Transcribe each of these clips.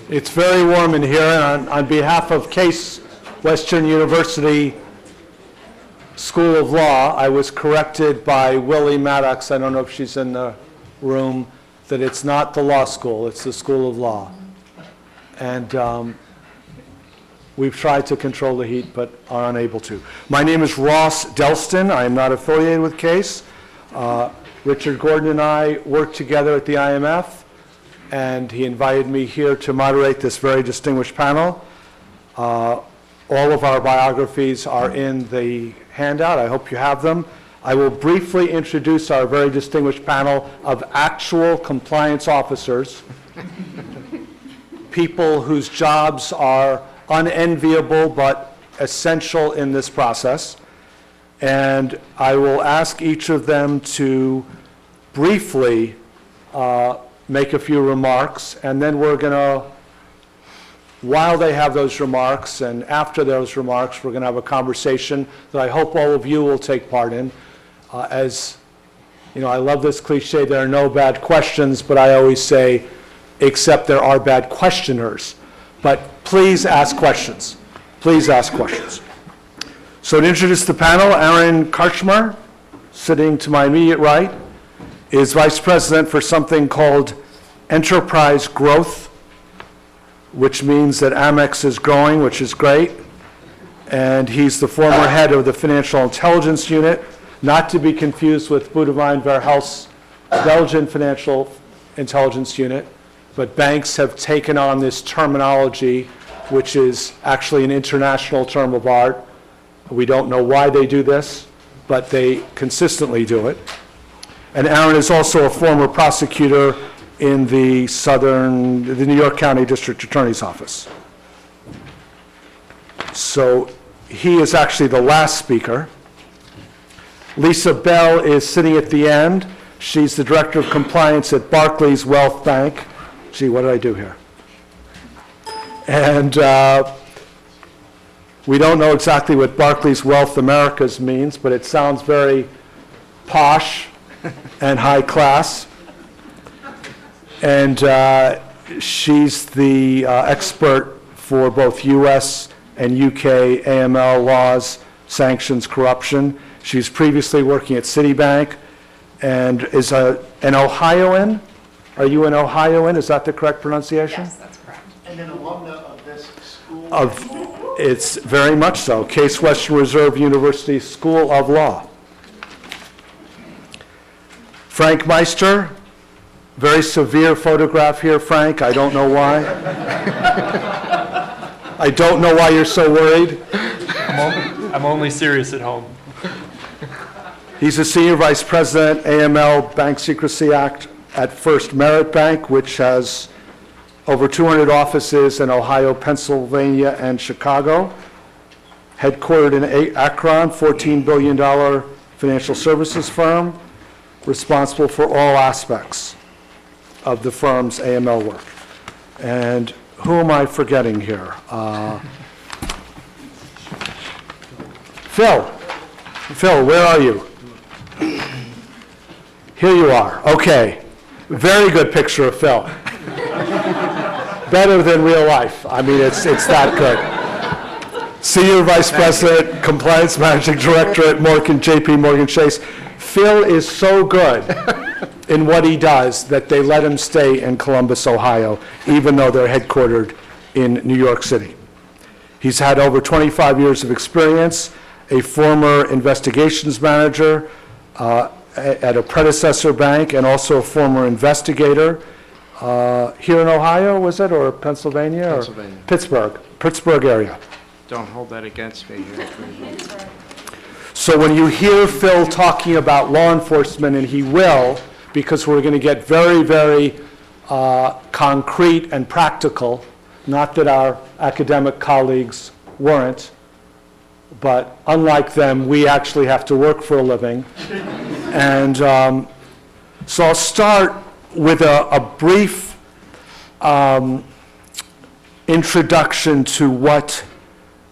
It's very warm in here, and on behalf of Case Western University School of Law, I was corrected by Willie Maddox, I don't know if she's in the room, that it's not the law school, it's the School of Law. And we've tried to control the heat, but are unable to. My name is Ross Delston. I am not affiliated with Case. Richard Gordon and I worked together at the IMF, and he invited me here to moderate this very distinguished panel. All of our biographies are in the handout. I hope you have them. I will briefly introduce our very distinguished panel of actual compliance officers, people whose jobs are unenviable but essential in this process. And I will ask each of them to briefly make a few remarks, and then we're going to, while they have those remarks and after those remarks, we're going to have a conversation that I hope all of you will take part in. As you know, I love this cliche, there are no bad questions, but I always say, except there are bad questioners. But please ask questions. Please ask questions. So to introduce the panel, Aaron Karchmer, sitting to my immediate right, is Vice President for something called Enterprise Growth, which means that Amex is growing, which is great. And he's the former head of the Financial Intelligence Unit, not to be confused with Boudewijn Verhelst's Belgian Financial Intelligence Unit. But banks have taken on this terminology, which is actually an international term of art. We don't know why they do this, but they consistently do it. And Aaron is also a former prosecutor in the New York County District Attorney's Office. So he is actually the last speaker. Lisa Belle is sitting at the end. She's the Director of Compliance at Barclays Wealth Bank. Gee, what did I do here? And we don't know exactly what Barclays Wealth Americas means, but it sounds very posh and high class. And she's the expert for both US and UK AML laws, sanctions, corruption. She's previously working at Citibank and is an Ohioan. Are you an Ohioan? Is that the correct pronunciation? Yes, that's correct. And an alumna of this school? It's very much so. Case Western Reserve University School of Law. Frank Meister, very severe photograph here, Frank. I don't know why. I don't know why you're so worried. I'm only serious at home. He's a senior vice president, AML, Bank Secrecy Act at First Merit Bank, which has over 200 offices in Ohio, Pennsylvania, and Chicago. Headquartered in Akron, $14 billion financial services firm, responsible for all aspects of the firm's AML work. And who am I forgetting here? Phil. Phil, where are you? Here you are. Okay. Very good picture of Phil. Better than real life. I mean, it's that good. Senior Vice President, Compliance Managing Director at JP Morgan Chase. Phil is so good in what he does that they let him stay in Columbus, Ohio, even though they're headquartered in New York City. He's had over 25 years of experience, a former investigations manager at a predecessor bank, and also a former investigator here in Ohio, was it, or Pennsylvania? Pennsylvania. Or Pittsburgh area. Don't hold that against me. So when you hear Phil talking about law enforcement, and he will, because we're going to get very, very concrete and practical, not that our academic colleagues weren't, but unlike them, we actually have to work for a living. And so I'll start with a brief introduction to what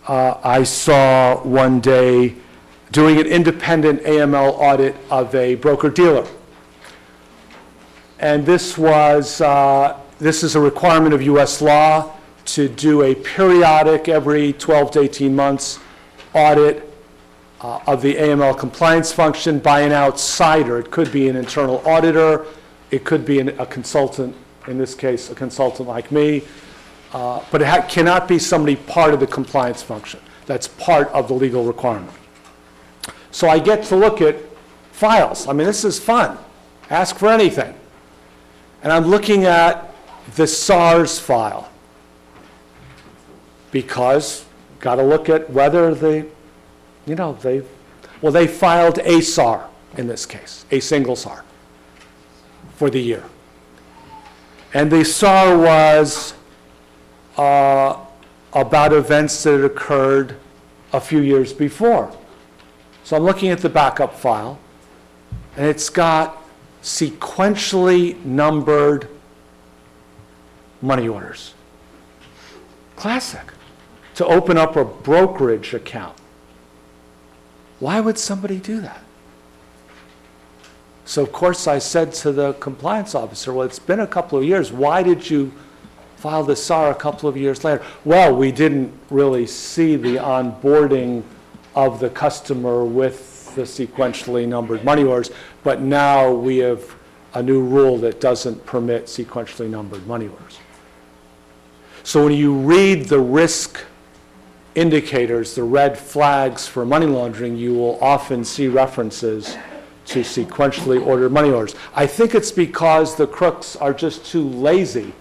I saw one day doing an independent AML audit of a broker-dealer. And this This is a requirement of US law to do a periodic, every 12 to 18 months, audit of the AML compliance function by an outsider. It could be an internal auditor, it could be a consultant, in this case, a consultant like me, but it cannot be somebody part of the compliance function. That's part of the legal requirement. So I get to look at files. I mean, this is fun. Ask for anything. And I'm looking at the SARS file because got to look at whether they filed a SAR in this case, a single SAR for the year. And the SAR was about events that had occurred a few years before. So I'm looking at the backup file, and it's got sequentially numbered money orders. Classic. To open up a brokerage account. Why would somebody do that? So, of course, I said to the compliance officer, well, it's been a couple of years. Why did you file the SAR a couple of years later? Well, we didn't really see the onboarding of the customer with the sequentially numbered money orders, but now we have a new rule that doesn't permit sequentially numbered money orders. So when you read the risk indicators, the red flags for money laundering, you will often see references to sequentially ordered money orders. I think it's because the crooks are just too lazy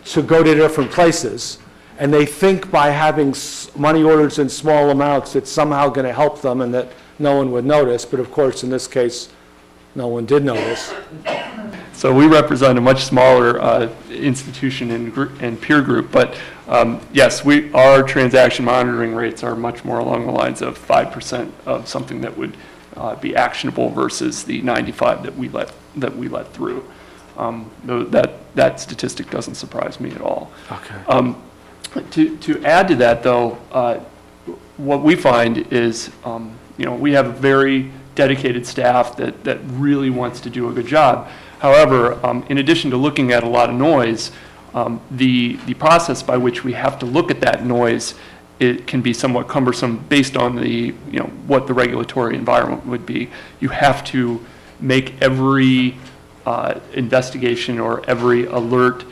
to go to different places, and they think by having money orders in small amounts it's somehow going to help them and that no one would notice, but of course in this case no one did notice. So we represent a much smaller institution and peer group, but yes, our transaction monitoring rates are much more along the lines of 5% of something that would be actionable versus the 95 that we let through. That statistic doesn't surprise me at all. Okay. To add to that, though, what we find is, we have a very dedicated staff that really wants to do a good job. However, in addition to looking at a lot of noise, the process by which we have to look at that noise, it can be somewhat cumbersome based on what the regulatory environment would be. You have to make every investigation or every alert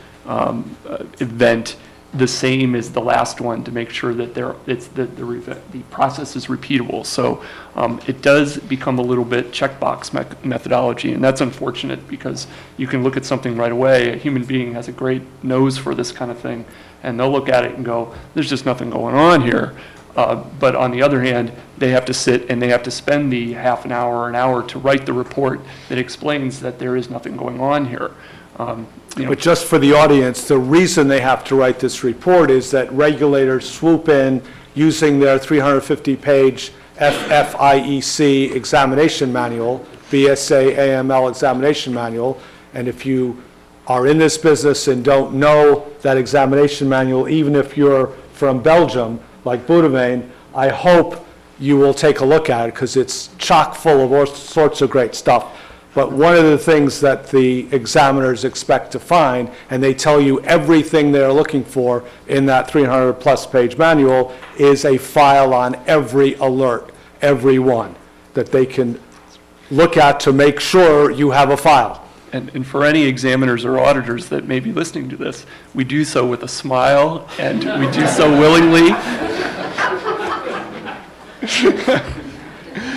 event the same as the last one to make sure that the process is repeatable. So it does become a little bit checkbox methodology, and that's unfortunate because you can look at something right away. A human being has a great nose for this kind of thing, and they'll look at it and go, there's just nothing going on here. But on the other hand, they have to sit and they have to spend the half an hour or an hour to write the report that explains that there is nothing going on here. But just for the audience, the reason they have to write this report is that regulators swoop in using their 350-page FFIEC examination manual, BSA AML examination manual, and if you are in this business and don't know that examination manual, even if you're from Belgium, like Boudewijn, I hope you will take a look at it because it's chock full of all sorts of great stuff. But one of the things that the examiners expect to find, and they tell you everything they're looking for in that 300-plus page manual, is a file on every alert, every one, that they can look at to make sure you have a file. And for any examiners or auditors that may be listening to this, we do so with a smile, and we do so willingly.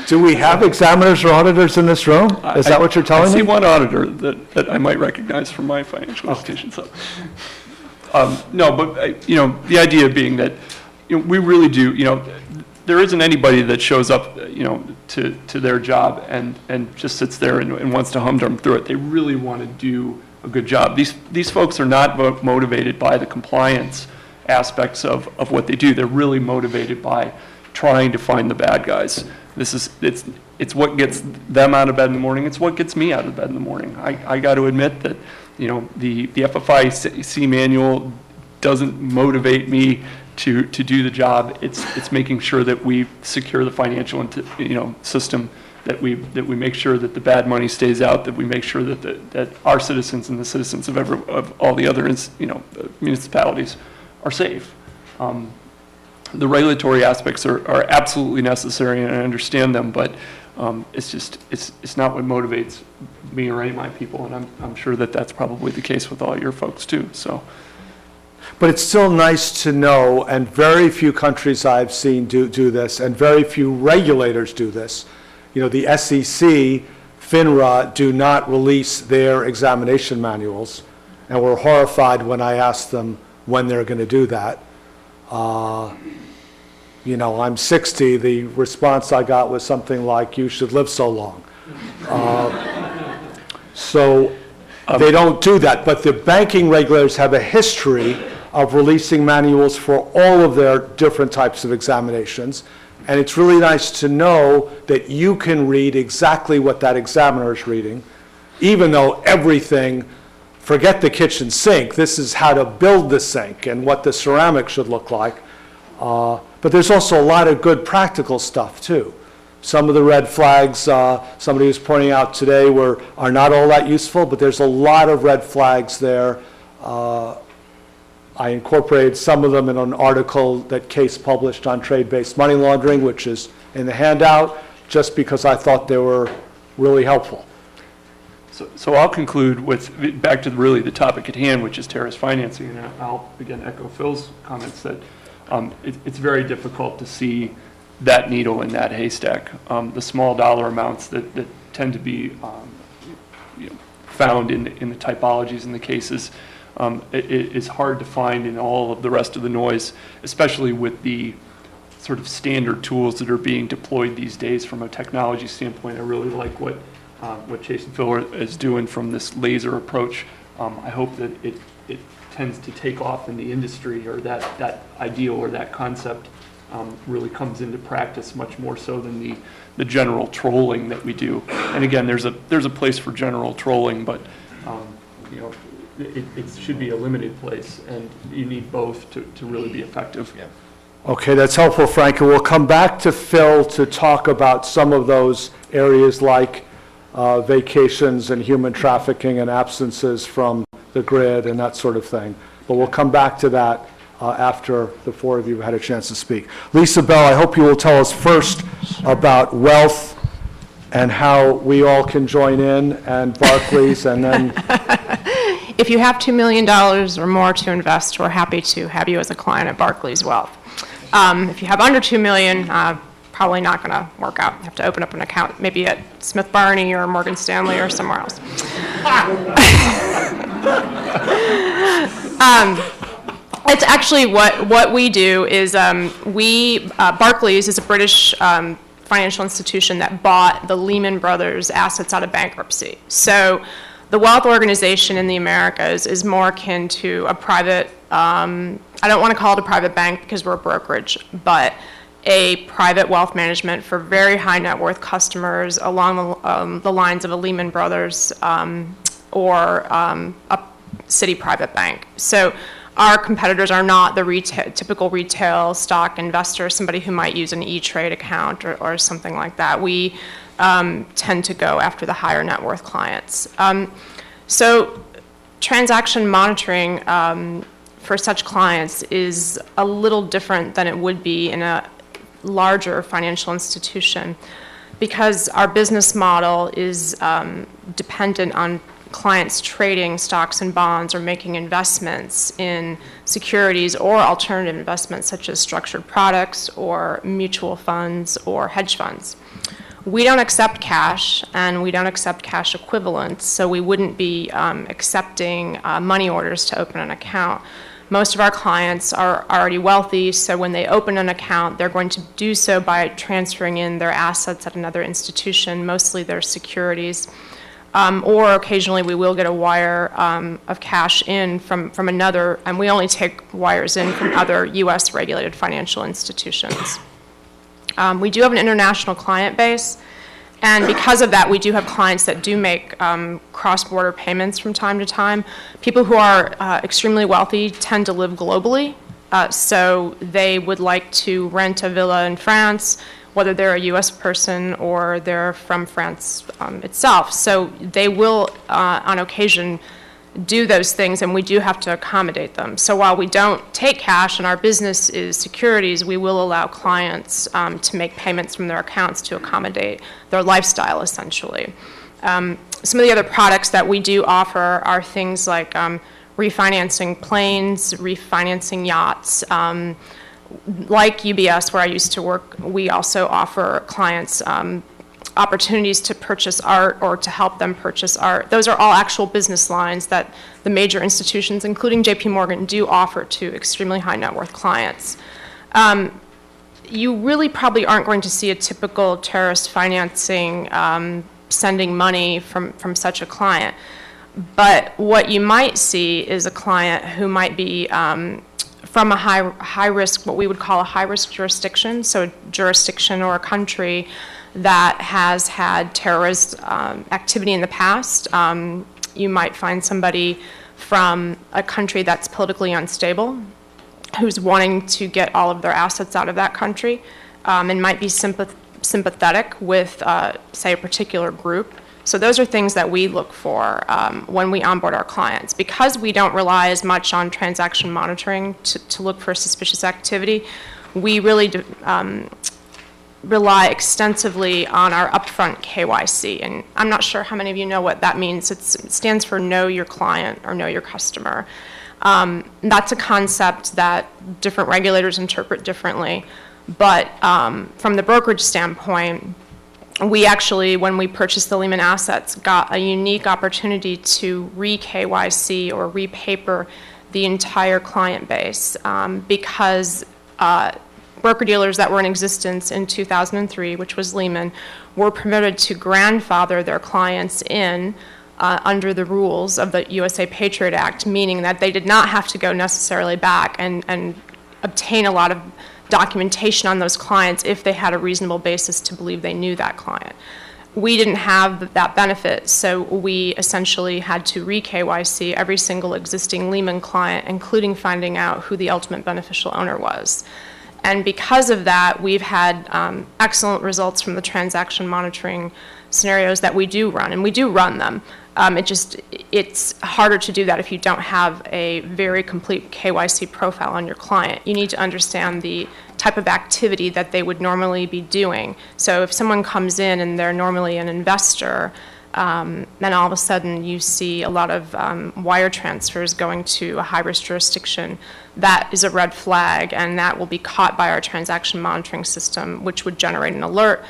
Do we have examiners or auditors in this room? Is that what you're telling me? I see one auditor that I might recognize from my financial institution. So, no, but the idea being that we really do. There isn't anybody that shows up, to their job and just sits there and wants to humdrum through it. They really want to do a good job. These folks are not motivated by the compliance aspects of what they do. They're really motivated by trying to find the bad guys. It's what gets them out of bed in the morning. It's what gets me out of bed in the morning. I got to admit that the FFIEC manual doesn't motivate me to do the job. It's making sure that we secure the financial system that we make sure that the bad money stays out, that we make sure that our citizens and the citizens of all the other municipalities are safe. The regulatory aspects are absolutely necessary, and I understand them, but it's not what motivates me or any of my people, and I'm sure that that's probably the case with all your folks too. So. But it's still nice to know, and very few countries I've seen do this, and very few regulators do this. You know, the SEC, FINRA, do not release their examination manuals, and we're horrified when I ask them when they're going to do that. You know, I'm 60, the response I got was something like, you should live so long. They don't do that, but the banking regulators have a history of releasing manuals for all of their different types of examinations. And it's really nice to know that you can read exactly what that examiner is reading, even though everything, forget the kitchen sink, this is how to build the sink and what the ceramic should look like. But there's also a lot of good practical stuff too. Some of the red flags somebody was pointing out today are not all that useful, but there's a lot of red flags there. I incorporated some of them in an article that Case published on trade-based money laundering, which is in the handout, just because I thought they were really helpful. So I'll conclude with, back to really the topic at hand, which is terrorist financing, and I'll again echo Phil's comments that it's very difficult to see that needle in that haystack. The small dollar amounts that tend to be found in the typologies and the cases, it is hard to find in all of the rest of the noise, especially with the sort of standard tools that are being deployed these days from a technology standpoint. I really like what Chase and Phil is doing from this laser approach. I hope that it tends to take off in the industry, or that ideal or that concept really comes into practice much more so than the general trolling that we do. And again, there's a place for general trolling, but it should be a limited place, and you need both to really be effective. Yeah. Okay, that's helpful, Frank. And we'll come back to Phil to talk about some of those areas like vacations and human trafficking and absences from the grid and that sort of thing. But we'll come back to that after the four of you have had a chance to speak. Lisa, Belle, I hope you will tell us first about wealth and how we all can join in, and Barclays, and then... If you have $2 million or more to invest, we're happy to have you as a client at Barclays Wealth. If you have under $2 million, probably not going to work out. You have to open up an account maybe at Smith Barney or Morgan Stanley or somewhere else. It's actually what we do is Barclays is a British financial institution that bought the Lehman Brothers assets out of bankruptcy. So the wealth organization in the Americas is more akin to a private, I don't want to call it a private bank because we're a brokerage, but a private wealth management for very high net worth customers along the lines of a Lehman Brothers or a Citi private bank. So our competitors are not the typical retail stock investor, somebody who might use an E-Trade account or something like that. We tend to go after the higher net worth clients. So transaction monitoring for such clients is a little different than it would be in a larger financial institution, because our business model is dependent on clients trading stocks and bonds or making investments in securities or alternative investments such as structured products or mutual funds or hedge funds. We don't accept cash, and we don't accept cash equivalents, so we wouldn't be accepting money orders to open an account. Most of our clients are already wealthy, so when they open an account, they're going to do so by transferring in their assets at another institution, mostly their securities. Or occasionally we will get a wire of cash in from another, and we only take wires in from other U.S. regulated financial institutions. We do have an international client base, and because of that, we do have clients that do make cross-border payments from time to time. People who are extremely wealthy tend to live globally, so they would like to rent a villa in France. whether they're a U.S. person or they're from France itself. So they will, on occasion, do those things, and we do have to accommodate them. So while we don't take cash and our business is securities, we will allow clients to make payments from their accounts to accommodate their lifestyle, essentially. Some of the other products that we do offer are things like refinancing planes, refinancing yachts. Like UBS, where I used to work, we also offer clients opportunities to purchase art or to help them purchase art. Those are all actual business lines that the major institutions, including JP Morgan, do offer to extremely high net worth clients. You really probably aren't going to see a typical terrorist financing sending money from such a client. But what you might see is a client who might be from a high risk, what we would call a high risk jurisdiction, so a jurisdiction or a country that has had terrorist activity in the past. You might find somebody from a country that's politically unstable who's wanting to get all of their assets out of that country and might be sympathetic with, say, a particular group. So those are things that we look for when we onboard our clients. Because we don't rely as much on transaction monitoring to look for suspicious activity, we really rely extensively on our upfront KYC. And I'm not sure how many of you know what that means. It stands for Know Your Client or Know Your Customer. That's a concept that different regulators interpret differently. But from the brokerage standpoint, we actually, when we purchased the Lehman assets, got a unique opportunity to re-KYC or re-paper the entire client base because broker-dealers that were in existence in 2003, which was Lehman, were permitted to grandfather their clients in under the rules of the USA Patriot Act, meaning that they did not have to go necessarily back and obtain a lot of documentation on those clients if they had a reasonable basis to believe they knew that client. We didn't have that benefit, so we essentially had to re-KYC every single existing Lehman client, including finding out who the ultimate beneficial owner was. And because of that, we've had excellent results from the transaction monitoring scenarios that we do run, and we do run them. It's harder to do that if you don't have a very complete KYC profile on your client. You need to understand the type of activity that they would normally be doing. So if someone comes in and they're normally an investor, then all of a sudden you see a lot of wire transfers going to a high-risk jurisdiction. That is a red flag, and that will be caught by our transaction monitoring system, which would generate an alert.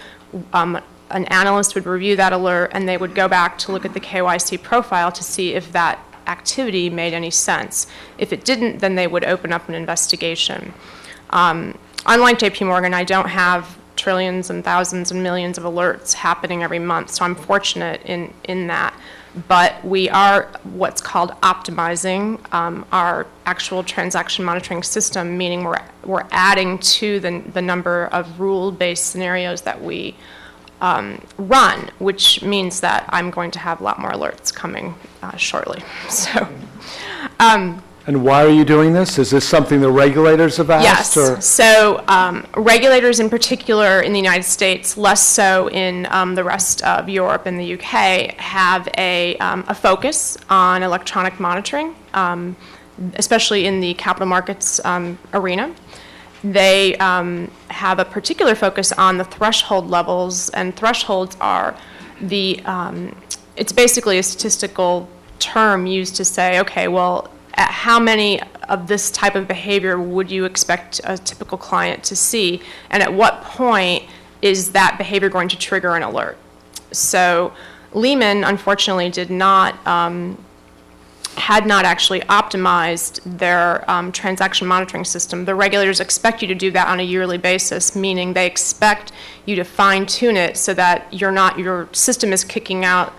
An analyst would review that alert, and they would go back to look at the KYC profile to see if that activity made any sense. If it didn't, then they would open up an investigation. Unlike JP Morgan, I don't have trillions and thousands and millions of alerts happening every month, so I'm fortunate in that. But we are what's called optimizing our actual transaction monitoring system, meaning we're adding to the number of rule-based scenarios that we run, which means that I'm going to have a lot more alerts coming shortly. So. And why are you doing this? Is this something the regulators have asked? Yes. Or? So regulators in particular in the United States, less so in the rest of Europe and the UK, have a focus on electronic monitoring, especially in the capital markets arena. They have a particular focus on the threshold levels, and thresholds are it's basically a statistical term used to say, okay, well, at how many of this type of behavior would you expect a typical client to see, and at what point is that behavior going to trigger an alert? So Lehman, unfortunately, had not actually optimized their transaction monitoring system. The regulators expect you to do that on a yearly basis, meaning they expect you to fine-tune it so that your system is kicking out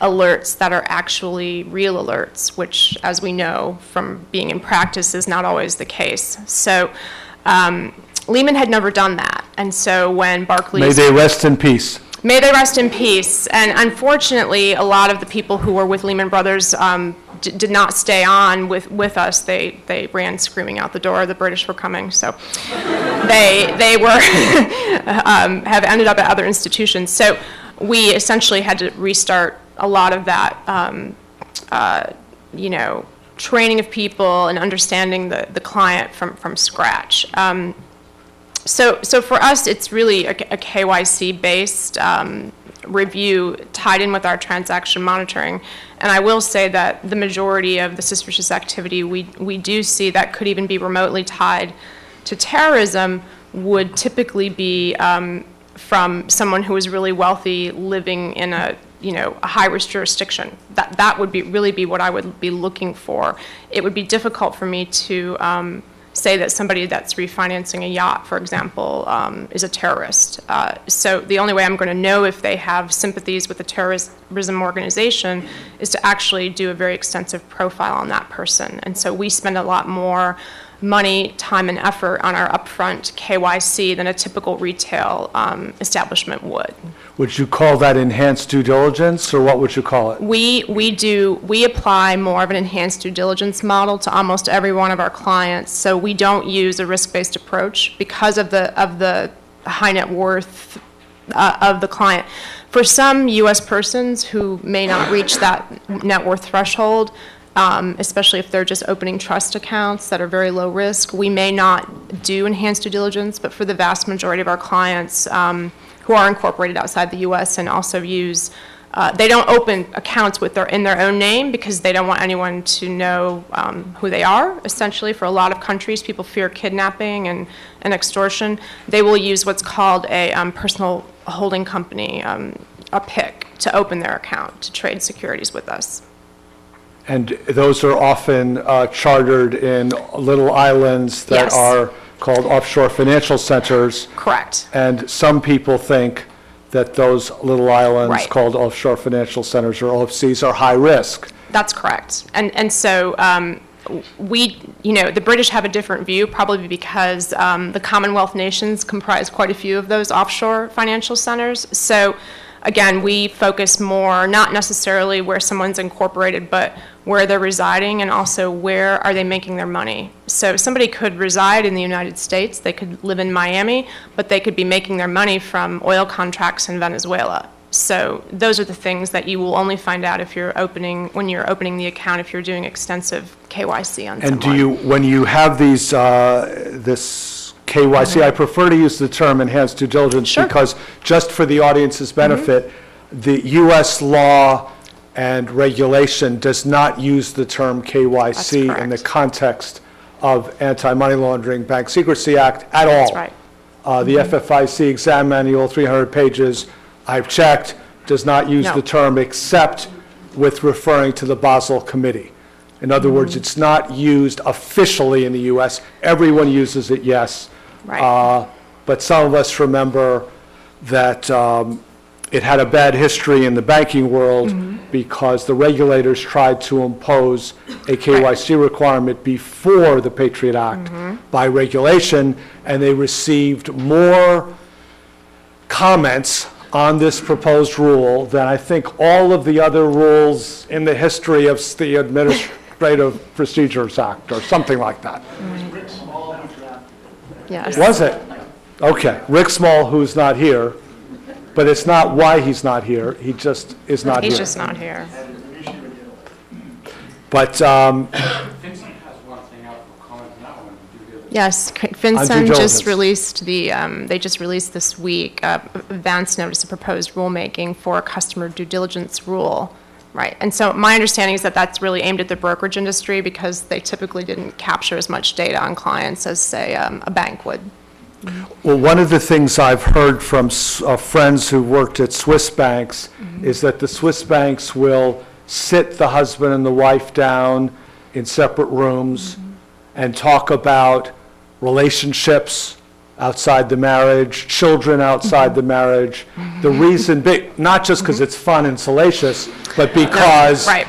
alerts that are actually real alerts, which, as we know from being in practice, is not always the case. So Lehman had never done that, and so when Barclays... May they rest in peace. May they rest in peace. And unfortunately, a lot of the people who were with Lehman Brothers did not stay on with us. They ran screaming out the door. The British were coming, so they were have ended up at other institutions. So we essentially had to restart a lot of that, training of people and understanding the client from scratch. So for us, it's really a KYC-based review tied in with our transaction monitoring. And I will say that the majority of the suspicious activity we do see that could even be remotely tied to terrorism would typically be from someone who is really wealthy living in a high-risk jurisdiction. That would really be what I would be looking for. It would be difficult for me to say that somebody that's refinancing a yacht, for example, is a terrorist. So the only way I'm going to know if they have sympathies with the terrorism organization is to actually do a very extensive profile on that person. And so we spend a lot more money, time, and effort on our upfront KYC than a typical retail establishment would. Would you call that enhanced due diligence, or what would you call it? We apply more of an enhanced due diligence model to almost every one of our clients. So we don't use a risk-based approach because of the high net worth of the client. For some U.S. persons who may not reach that net worth threshold, especially if they're just opening trust accounts that are very low risk, we may not do enhanced due diligence, but for the vast majority of our clients who are incorporated outside the U.S. and also use, they don't open accounts in their own name because they don't want anyone to know who they are. Essentially, for a lot of countries, people fear kidnapping and extortion. They will use what's called a personal holding company, a PIC, to open their account to trade securities with us. And those are often chartered in little islands that Yes. are called offshore financial centers. Correct. And some people think that those little islands Right. called offshore financial centers or OFCs are high risk. That's correct. And so the British have a different view, probably because the Commonwealth nations comprise quite a few of those offshore financial centers. So again, we focus more, not necessarily where someone's incorporated, but where they're residing and also where are they making their money. So somebody could reside in the United States, they could live in Miami, but they could be making their money from oil contracts in Venezuela. So those are the things that you will only find out when you're opening the account, if you're doing extensive KYC on someone. And do you, when you have these, this KYC, I prefer to use the term enhanced due diligence Sure. because just for the audience's benefit, the U.S. law and regulation does not use the term KYC That's in the correct. context of Anti-Money Laundering Bank Secrecy Act at all. That's right. The FFIC exam manual, 300 pages, I've checked, does not use No. the term except with referring to the Basel Committee. In other words, it's not used officially in the U.S. Everyone uses it, yes. Right. But some of us remember that it had a bad history in the banking world because the regulators tried to impose a KYC requirement before the Patriot Act by regulation, and they received more comments on this proposed rule than I think all of the other rules in the history of the Administrative Procedures Act, or something like that. Rick Small who drafted it. Yes. Was it? Okay. Rick Small, who's not here, but it's not why he's not here. He just is not here. He's just not here. But Vincent has one thing out for comment now on due diligence. Yes, due FinCEN diligence. just released they just released this week advance notice of proposed rulemaking for a customer due diligence rule, right? And so my understanding is that that's really aimed at the brokerage industry because they typically didn't capture as much data on clients as, say, a bank would. well, one of the things I've heard from friends who worked at Swiss banks is that the Swiss banks will sit the husband and the wife down in separate rooms and talk about relationships outside the marriage, children outside the marriage. The reason, not just because it's fun and salacious, but because Right.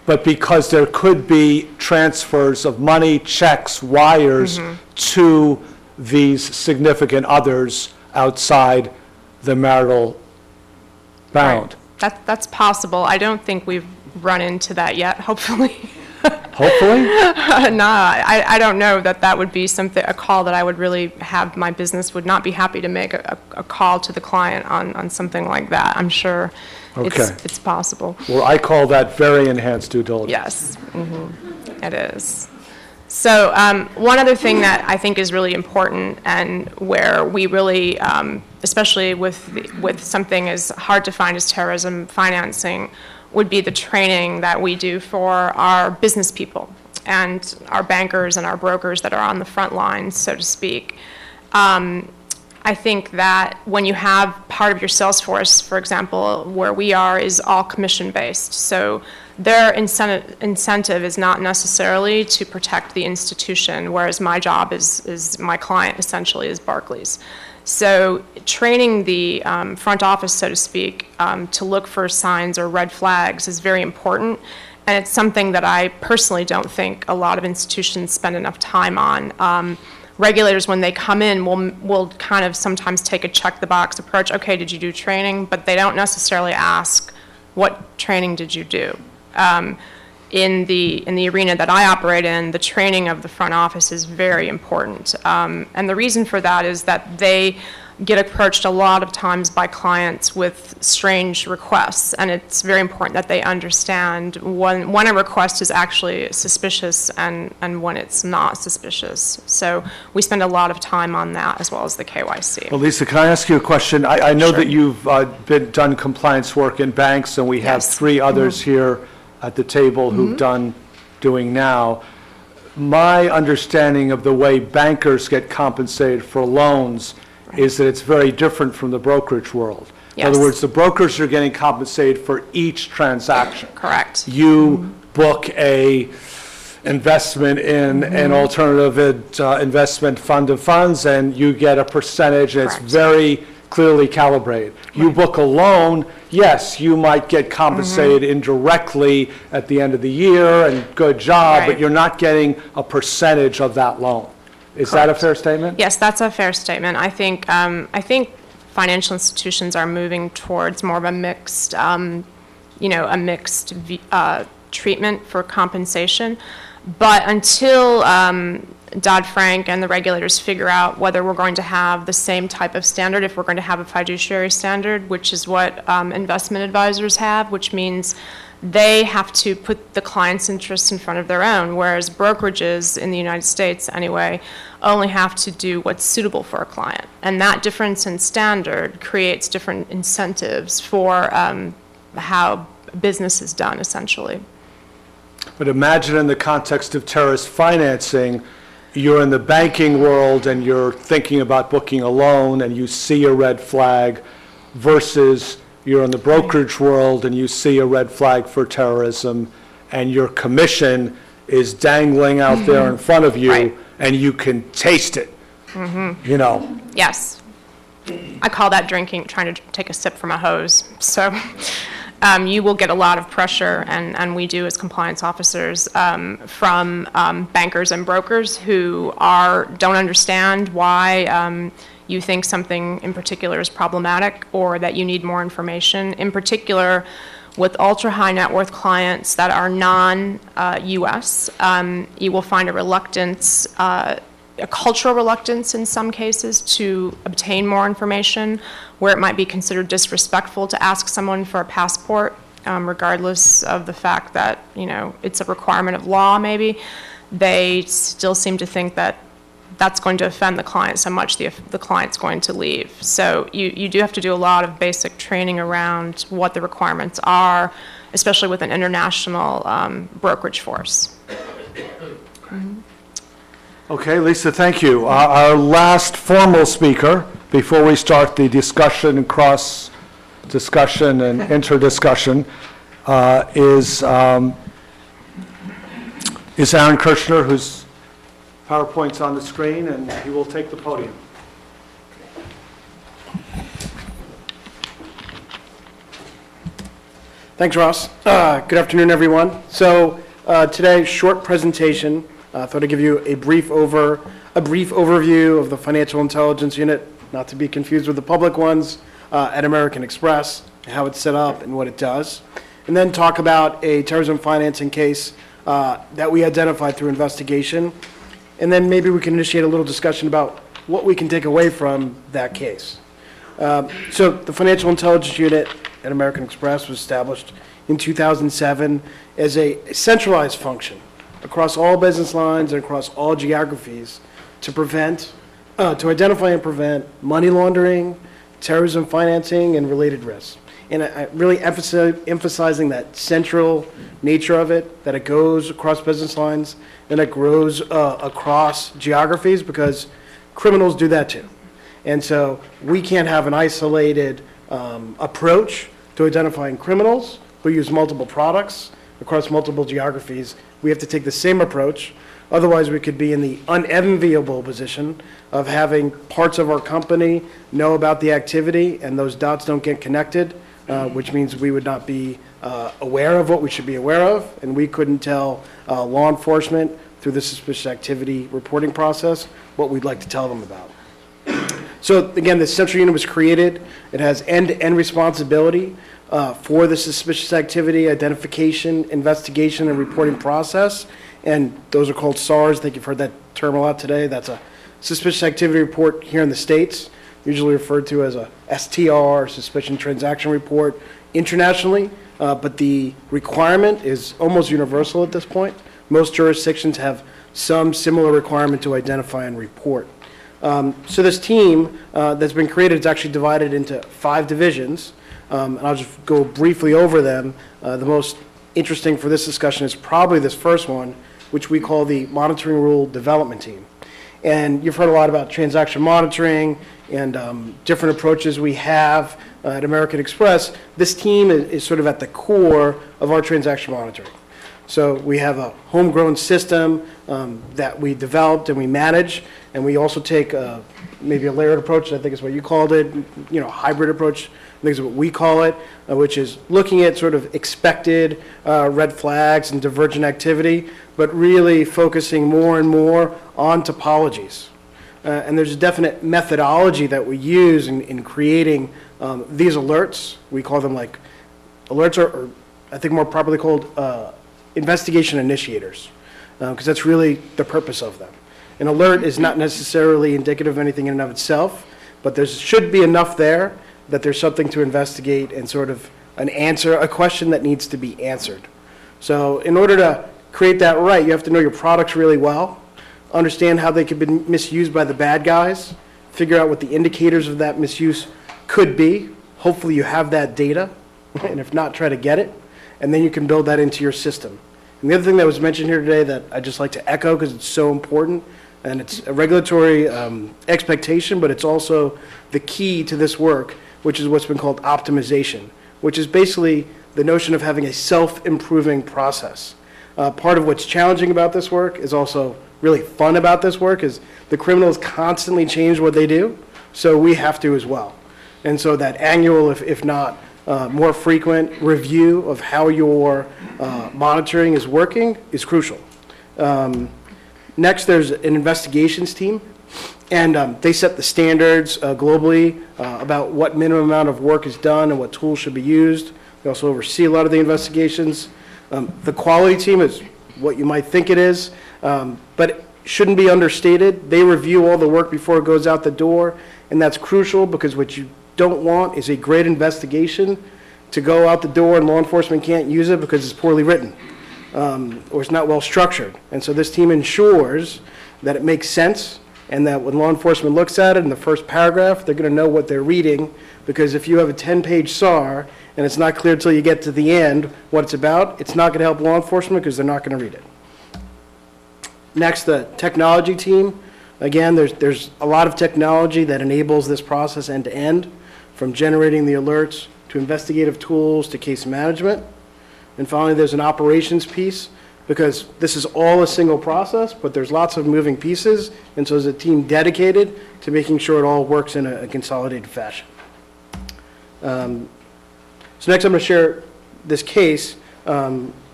but because there could be transfers of money, checks, wires to these significant others outside the marital bound. That's possible. I don't think we've run into that yet, hopefully. Hopefully? I don't know that would be a call that I would really have. My business would not be happy to make a call to the client on something like that. I'm sure it's possible. Well, I call that very enhanced due diligence. Yes, it is. So one other thing that I think is really important, and where we really, especially with something as hard to find as terrorism financing, would be the training that we do for our business people and our bankers and our brokers that are on the front lines, so to speak. I think that when you have part of your sales force, for example, where we are, is all commission-based. So their incentive is not necessarily to protect the institution, whereas my job is my client essentially is Barclays. So training the front office, so to speak, to look for signs or red flags is very important. And it's something that I personally don't think a lot of institutions spend enough time on. Regulators, when they come in, will kind of sometimes take a check-the-box approach. Okay, did you do training? But they don't necessarily ask, what training did you do? In the arena that I operate in, the training of the front office is very important. And the reason for that is that they get approached a lot of times by clients with strange requests, and it's very important that they understand when a request is actually suspicious and when it's not suspicious. So we spend a lot of time on that, as well as the KYC. Well, Lisa, can I ask you a question? I know Sure. that you've done compliance work in banks, and we have Yes. 3 others here at the table who've doing now. My understanding of the way bankers get compensated for loans is that it's very different from the brokerage world. In other Yes. words, the brokers are getting compensated for each transaction. Correct. You book a investment in an alternative investment fund of funds, and you get a percentage, and it's Correct. very clearly calibrated. You book a loan, yes, you might get compensated indirectly at the end of the year, and good job, but Right. you're not getting a percentage of that loan. Is that a Correct. fair statement? Yes, that's a fair statement. I think financial institutions are moving towards more of a mixed, treatment for compensation. But until Dodd-Frank and the regulators figure out whether we're going to have the same type of standard, if we're going to have a fiduciary standard, which is what investment advisors have, which means they have to put the client's interests in front of their own, whereas brokerages in the United States, anyway, only have to do what's suitable for a client. And that difference in standard creates different incentives for how business is done, essentially. But imagine in the context of terrorist financing, you're in the banking world and you're thinking about booking a loan and you see a red flag, versus you're in the brokerage world and you see a red flag for terrorism, and your commission is dangling out there in front of you, Right. and you can taste it, you know. Yes. I call that drinking, trying to take a sip from a hose. So you will get a lot of pressure, and we do as compliance officers, from bankers and brokers who don't understand why you think something in particular is problematic, or that you need more information. In particular, with ultra-high net worth clients that are non-US, you will find a reluctance, a cultural reluctance in some cases to obtain more information, where it might be considered disrespectful to ask someone for a passport, regardless of the fact that, it's a requirement of law maybe. They still seem to think that that's going to offend the client so much the client's going to leave. So you do have to do a lot of basic training around what the requirements are, especially with an international brokerage force. Okay, Lisa, thank you. Our last formal speaker, before we start the discussion and cross-discussion and interdiscussion, is Aaron Kirchner, whose PowerPoint's on the screen, and he will take the podium. Thanks, Ross. Good afternoon, everyone. So today, short presentation. Thought I'd give you a brief overview of the Financial Intelligence Unit, not to be confused with the public ones, at American Express, how it's set up and what it does. and then talk about a terrorism financing case that we identified through investigation. And then maybe we can initiate a little discussion about what we can take away from that case. So the Financial Intelligence Unit at American Express was established in 2007 as a centralized function across all business lines and across all geographies to identify and prevent money laundering, terrorism financing, and related risks. And I really emphasizing that central nature of it, that it goes across business lines and it grows across geographies, because criminals do that too. And so we can't have an isolated approach to identifying criminals who use multiple products across multiple geographies. We have to take the same approach. Otherwise, we could be in the unenviable position of having parts of our company know about the activity and those dots don't get connected, which means we would not be aware of what we should be aware of, and we couldn't tell law enforcement through the suspicious activity reporting process what we'd like to tell them about. So again, the central unit was created. It has end-to-end responsibility for the suspicious activity identification, investigation, and reporting process. And those are called SARs. I think you've heard that term a lot today. That's a suspicious activity report here in the States, usually referred to as a STR, suspicion transaction report, internationally. But the requirement is almost universal at this point. Most jurisdictions have some similar requirement to identify and report. So this team that's been created is actually divided into 5 divisions, and I'll just go briefly over them. The most interesting for this discussion is probably this first one, which we call the Monitoring Rule Development Team. And you've heard a lot about transaction monitoring and different approaches we have at American Express. This team is sort of at the core of our transaction monitoring. So we have a homegrown system that we developed and we manage, and we also take maybe a layered approach, I think is what you called it, hybrid approach, I think is what we call it, which is looking at sort of expected red flags and divergent activity, but really focusing more and more on typologies. And there's a definite methodology that we use in creating these alerts. We call them like alerts, or I think more properly called investigation initiators, because that's really the purpose of them. An alert is not necessarily indicative of anything in and of itself, but there should be enough there that there's something to investigate and sort of a question that needs to be answered. So in order to create that right, you have to know your products really well, understand how they could be misused by the bad guys, figure out what the indicators of that misuse could be. Hopefully you have that data, and if not, try to get it, and then you can build that into your system. And the other thing that was mentioned here today that I'd just like to echo because it's so important, and it's a regulatory expectation, but it's also the key to this work, which is what's been called optimization, which is basically the notion of having a self-improving process. Part of what's challenging about this work is also really fun about this work is the criminals constantly change what they do, so we have to as well. And so that annual, if not more frequent review of how your monitoring is working is crucial. Next, there's an investigations team, and they set the standards globally about what minimum amount of work is done and what tools should be used. They also oversee a lot of the investigations. The quality team is what you might think it is, but it shouldn't be understated. They review all the work before it goes out the door, and that's crucial because what you don't want is a great investigation to go out the door and law enforcement can't use it because it's poorly written or it's not well structured. And so this team ensures that it makes sense and that when law enforcement looks at it in the first paragraph, they're going to know what they're reading, because if you have a 10-page SAR and it's not clear until you get to the end what it's about, it's not going to help law enforcement because they're not going to read it. Next, the technology team. Again, there's a lot of technology that enables this process end to end, from generating the alerts to investigative tools to case management. And finally, there's an operations piece, because this is all a single process, but there's lots of moving pieces, and so there's a team dedicated to making sure it all works in a consolidated fashion. So next I'm going to share this case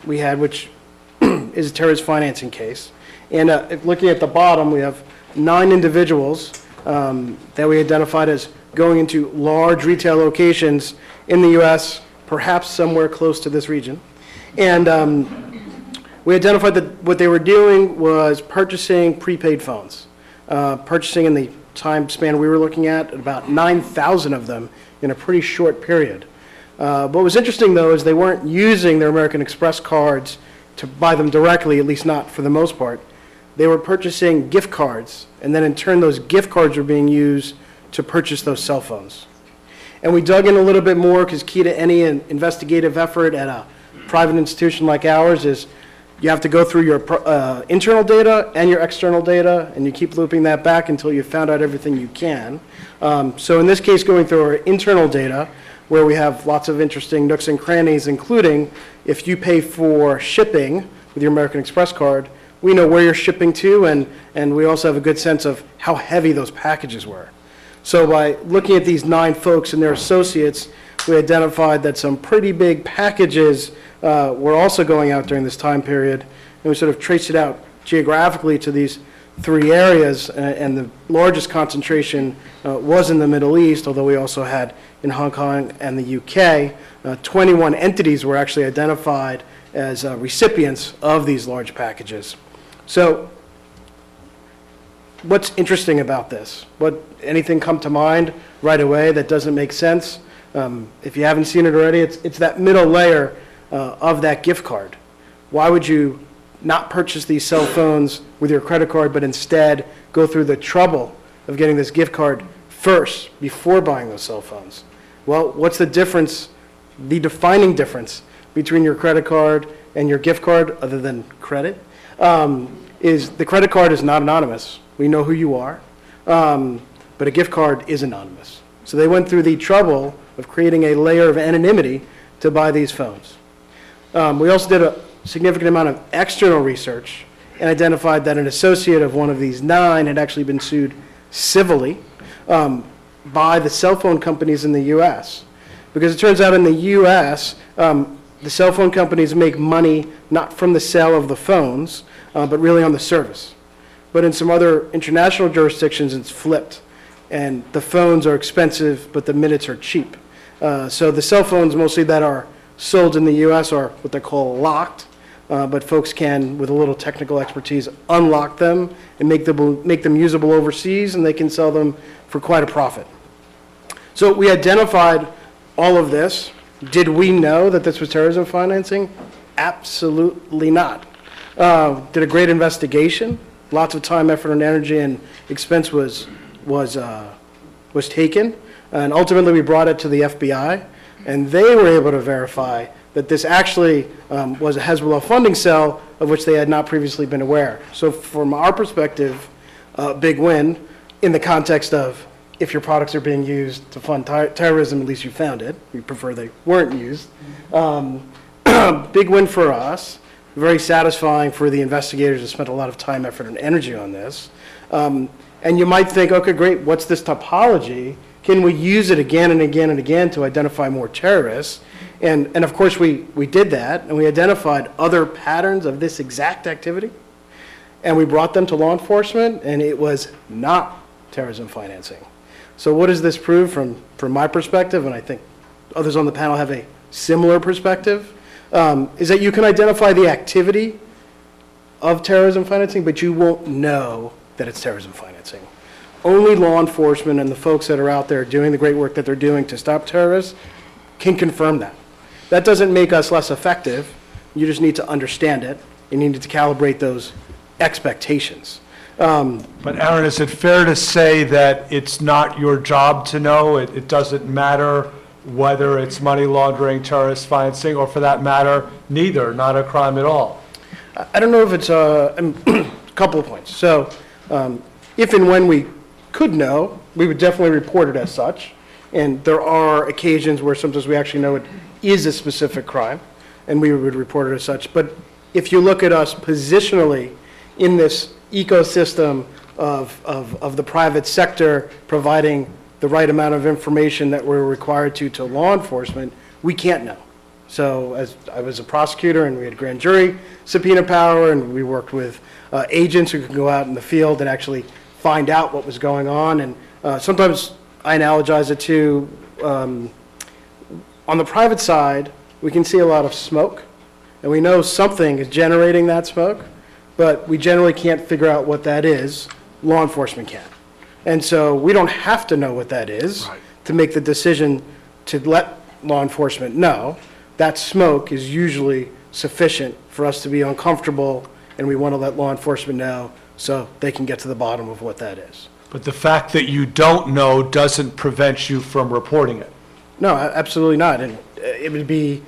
we had, which is a terrorist financing case. And looking at the bottom, we have 9 individuals that we identified as going into large retail locations in the U.S., perhaps somewhere close to this region. And we identified that what they were doing was purchasing prepaid phones, purchasing in the time span we were looking at about 9,000 of them in a pretty short period. What was interesting, though, is they weren't using their American Express cards to buy them directly, at least not for the most part. They were purchasing gift cards, and then in turn those gift cards were being used to purchase those cell phones. And we dug in a little bit more, because key to any investigative effort at a private institution like ours is you have to go through your internal data and your external data, and you keep looping that back until you've found out everything you can. So in this case, going through our internal data, where we have lots of interesting nooks and crannies, including if you pay for shipping with your American Express card, we know where you're shipping to, and we also have a good sense of how heavy those packages were. So by looking at these 9 folks and their associates, we identified that some pretty big packages were also going out during this time period, and we sort of traced it out geographically to these 3 areas, and the largest concentration was in the Middle East, although we also had in Hong Kong and the UK. 21 entities were actually identified as recipients of these large packages. So what's interesting about this? Anything come to mind right away that doesn't make sense? If you haven't seen it already, it's that middle layer of that gift card. Why would you not purchase these cell phones with your credit card, but instead go through the trouble of getting this gift card first before buying those cell phones? Well, what's the difference, the defining difference between your credit card and your gift card, other than credit, is the credit card is not anonymous. We know who you are, but a gift card is anonymous. So they went through the trouble of creating a layer of anonymity to buy these phones. We also did a significant amount of external research and identified that an associate of one of these 9 had actually been sued civilly by the cell phone companies in the U.S. Because it turns out in the U.S., the cell phone companies make money not from the sale of the phones, but really on the service. But in some other international jurisdictions, it's flipped. And the phones are expensive, but the minutes are cheap. So the cell phones mostly that are sold in the U.S. are what they call locked, but folks can, with a little technical expertise, unlock them and make them usable overseas, and they can sell them for quite a profit. So we identified all of this. Did we know that this was terrorism financing? Absolutely not. Did a great investigation. Lots of time, effort, and energy and expense was taken, and ultimately we brought it to the FBI, and they were able to verify that this actually was a Hezbollah funding cell of which they had not previously been aware. So from our perspective, big win in the context of if your products are being used to fund terrorism, at least you found it. We prefer they weren't used. Big win for us. Very satisfying for the investigators who spent a lot of time, effort, and energy on this. And you might think, okay, great, what's this typology? Can we use it again and again and again to identify more terrorists? And of course, we did that, and we identified other patterns of this exact activity. And we brought them to law enforcement, and it was not terrorism financing. So what does this prove from my perspective, and I think others on the panel have a similar perspective, is that you can identify the activity of terrorism financing, but you won't know that it's terrorism financing. Only law enforcement and the folks that are out there doing the great work that they're doing to stop terrorists can confirm that. That doesn't make us less effective. You just need to understand it. You need to calibrate those expectations. But Aaron, is it fair to say that it's not your job to know? It doesn't matter whether it's money laundering, terrorist financing, or for that matter, neither, not a crime at all? I don't know if it's a couple of points. So if and when we could know, we would definitely report it as such. And there are occasions where sometimes we actually know it is a specific crime, and we would report it as such. But if you look at us positionally in this ecosystem of the private sector providing the right amount of information that we're required to law enforcement, we can't know. So as I was a prosecutor and we had grand jury subpoena power, and we worked with agents who could go out in the field and actually find out what was going on. And sometimes I analogize it to On the private side, we can see a lot of smoke, and we know something is generating that smoke, but we generally can't figure out what that is. Law enforcement can. And so we don't have to know what that is to make the decision to let law enforcement know. That smoke is usually sufficient for us to be uncomfortable, and we want to let law enforcement know so they can get to the bottom of what that is. But the fact that you don't know doesn't prevent you from reporting it. No, absolutely not. And it would be,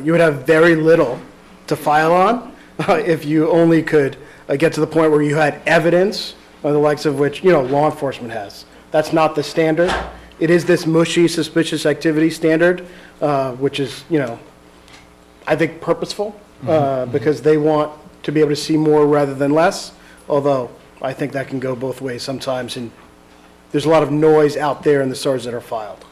you would have very little to file on if you only could get to the point where you had evidence of the likes of which, law enforcement has. That's not the standard. It is this mushy, suspicious activity standard, which is, I think purposeful, because they want to be able to see more rather than less, although I think that can go both ways sometimes, and there's a lot of noise out there in the SARs that are filed.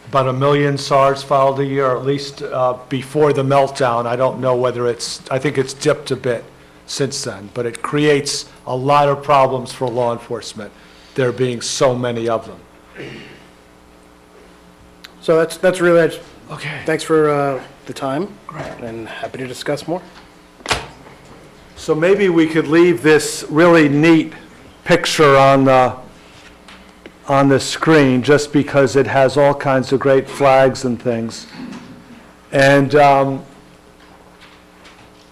About 1 million SARs filed a year, at least before the meltdown. I don't know whether I think it's dipped a bit since then, but it creates a lot of problems for law enforcement, there being so many of them. So that's really, Okay. thanks for the time, and happy to discuss more. So maybe we could leave this really neat picture on the screen, just because it has all kinds of great flags and things. And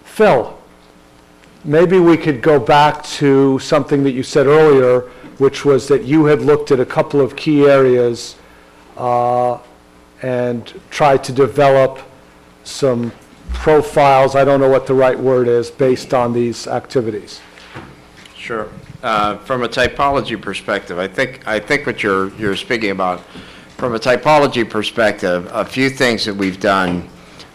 Phil, maybe we could go back to something that you said earlier, which was that you had looked at a couple of key areas and tried to develop some profiles, I don't know what the right word is, based on these activities. Sure. From a typology perspective, I think what you're speaking about, from a typology perspective, a few things that we've done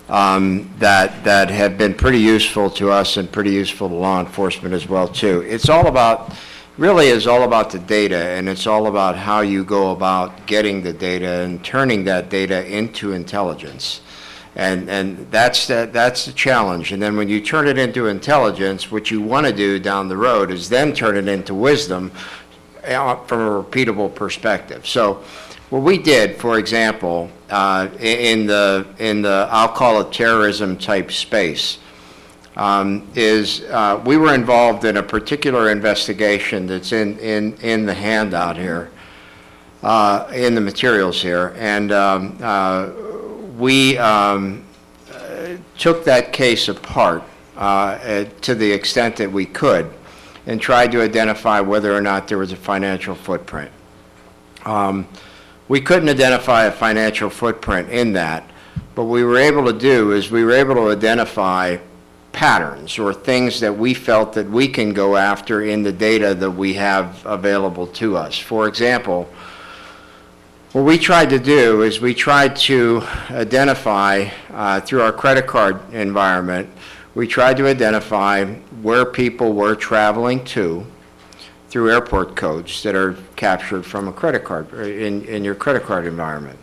that have been pretty useful to us and pretty useful to law enforcement as well too. It's all about, really is all about the data, and it's all about how you go about getting the data and turning that data into intelligence. And that's the challenge. And then when you turn it into intelligence, what you want to do down the road is then turn it into wisdom from a repeatable perspective. So what we did, for example, in the I'll call it terrorism type space, is we were involved in a particular investigation that's in the handout here, in the materials here, and we took that case apart to the extent that we could and tried to identify whether or not there was a financial footprint. We couldn't identify a financial footprint in that, but what we were able to do is we were able to identify patterns or things that we felt that we can go after in the data that we have available to us. For example, what we tried to do is we tried to identify, through our credit card environment, we tried to identify where people were traveling to through airport codes that are captured from a credit card, in your credit card environment.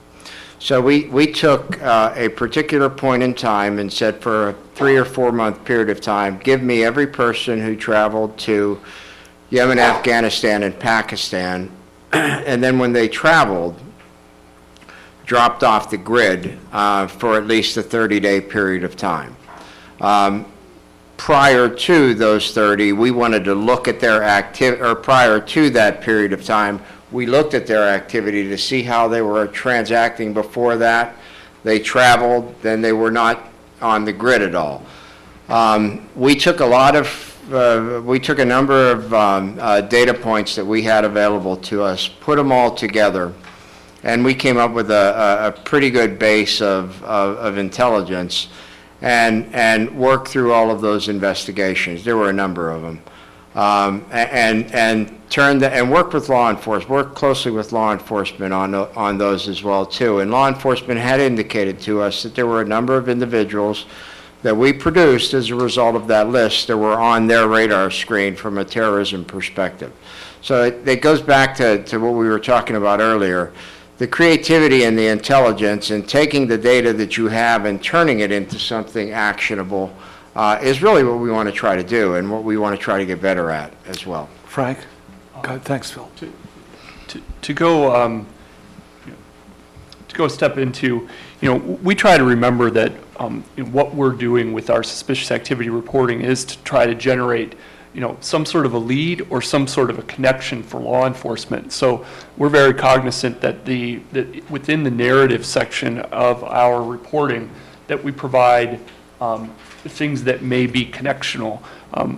So we took a particular point in time and said for a 3 or 4 month period of time, give me every person who traveled to Yemen, Afghanistan, and Pakistan, and then when they traveled, dropped off the grid for at least a 30-day period of time. Prior to those 30, we wanted to look at their activity, or prior to that period of time, we looked at their activity to see how they were transacting before that. They traveled, then they were not on the grid at all. We took a number of data points that we had available to us, put them all together, and we came up with a pretty good base of intelligence and worked through all of those investigations. There were a number of them. And worked with law enforcement, worked closely with law enforcement on those as well too. And law enforcement had indicated to us that there were a number of individuals that we produced as a result of that list that were on their radar screen from a terrorism perspective. So it goes back to what we were talking about earlier. The creativity and the intelligence and taking the data that you have and turning it into something actionable is really what we want to try to do and what we want to try to get better at as well. Frank? God, thanks, Phil. To go a step into, we try to remember that what we're doing with our suspicious activity reporting is to try to generate some sort of a lead or some sort of a connection for law enforcement. So we're very cognizant that that within the narrative section of our reporting that we provide things that may be connectional.